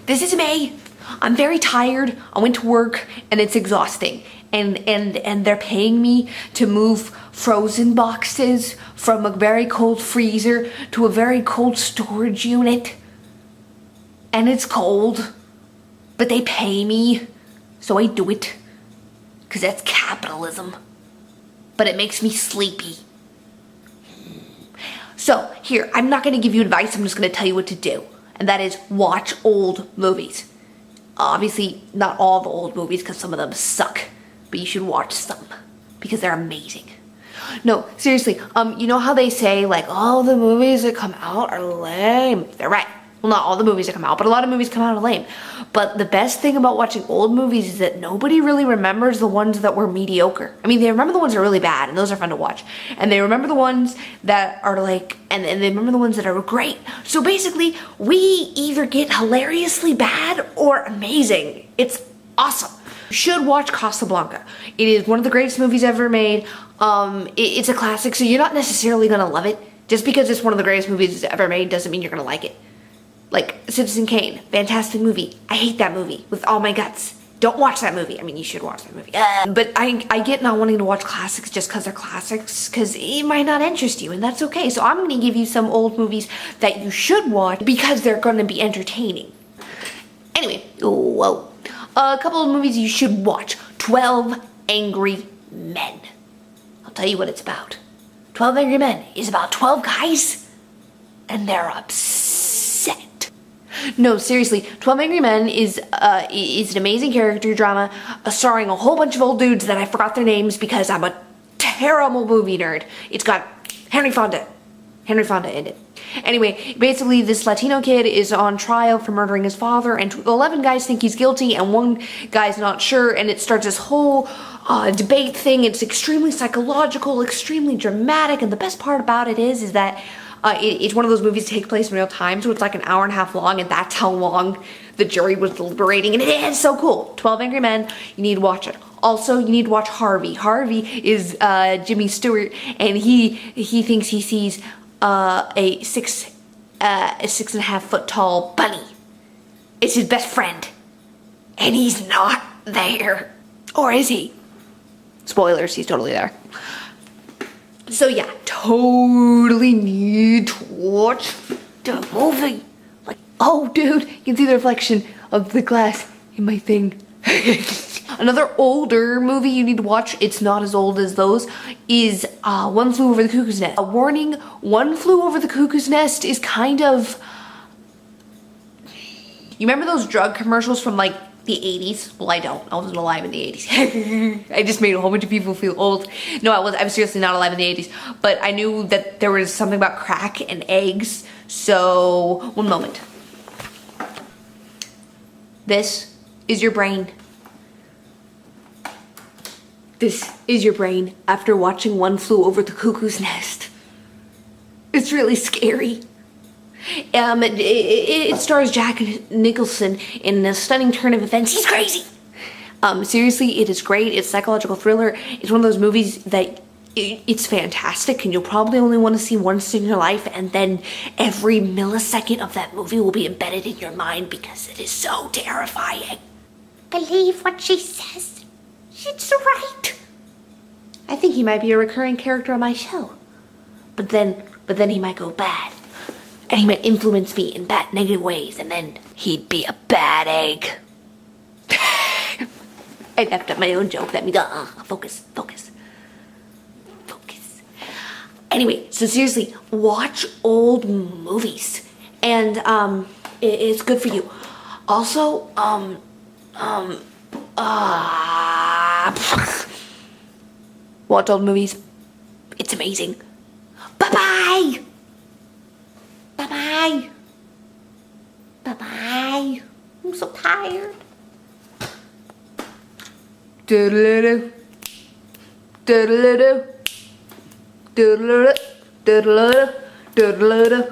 This is May. I'm very tired. I went to work and it's exhausting. And they're paying me to move frozen boxes from a very cold freezer to a very cold storage unit. And it's cold, but they pay me, so I do it. 'Cause that's capitalism. But it makes me sleepy. So here, I'm not gonna give you advice, I'm just gonna tell you what to do. And that is watch old movies. Obviously, not all the old movies because some of them suck, but you should watch some because they're amazing. No, seriously, you know how they say like all the movies that come out are lame? They're right. Well, not all the movies that come out, but a lot of movies come out are lame. But the best thing about watching old movies is that nobody really remembers the ones that were mediocre. I mean, they remember the ones that are really bad, and those are fun to watch. And they remember the ones that are like, and they remember the ones that are great. So basically, we either get hilariously bad or amazing. It's awesome. You should watch Casablanca. It is one of the greatest movies ever made. It's a classic, so you're not necessarily gonna love it. Just because it's one of the greatest movies ever made doesn't mean you're gonna like it. Like Citizen Kane, fantastic movie. I hate that movie with all my guts. Don't watch that movie. I mean, you should watch that movie. But I get not wanting to watch classics just because they're classics, because it might not interest you, and that's okay. So I'm going to give you some old movies that you should watch because they're going to be entertaining. Anyway, whoa. A couple of movies you should watch. 12 Angry Men. I'll tell you what it's about. 12 Angry Men is about 12 guys, and they're upset. No, seriously, 12 Angry Men is an amazing character drama starring a whole bunch of old dudes that I forgot their names because I'm a terrible movie nerd. It's got Henry Fonda in it. Anyway, basically this Latino kid is on trial for murdering his father, and 11 guys think he's guilty and one guy's not sure, and it starts this whole debate thing. It's extremely psychological, extremely dramatic, and the best part about it is that it's one of those movies that take place in real time, so it's like an hour and a half long, and that's how long the jury was deliberating, and it is so cool. 12 Angry Men, you need to watch it. Also, you need to watch Harvey. Harvey is Jimmy Stewart, and he thinks he sees a 6.5 foot tall bunny. It's his best friend, and he's not there. Or is he? Spoilers, he's totally there. So yeah, totally need to watch the movie. Like, oh dude, you can see the reflection of the glass in my thing. Another older movie you need to watch, it's not as old as those, is One Flew Over the Cuckoo's Nest. A warning, One Flew Over the Cuckoo's Nest is kind of... You remember those drug commercials from like the 80s? Well, I don't. I wasn't alive in the 80s. I just made a whole bunch of people feel old. No, I was seriously not alive in the 80s. But I knew that there was something about crack and eggs. So, one moment. This is your brain. This is your brain after watching One Flew Over the Cuckoo's Nest. It's really scary. It stars Jack Nicholson in a stunning turn of events. He's crazy. Seriously, it is great. It's a psychological thriller. It's one of those movies that it's fantastic, and you'll probably only want to see once in your life, and then every millisecond of that movie will be embedded in your mind because it is so terrifying. Believe what she says. She's right. I think he might be a recurring character on my show. But then he might go bad. And he might influence me in bad, negative ways, and then he'd be a bad egg. I effed up my own joke. That means, focus. Anyway, so seriously, watch old movies. And, it's good for you. Also, watch old movies. It's amazing. Bye-bye! Bye-bye. Bye-bye. I'm so tired. Doodle-doo. Doodle-doo. Doodle-doo. Doodle-doo. Doodle-doo.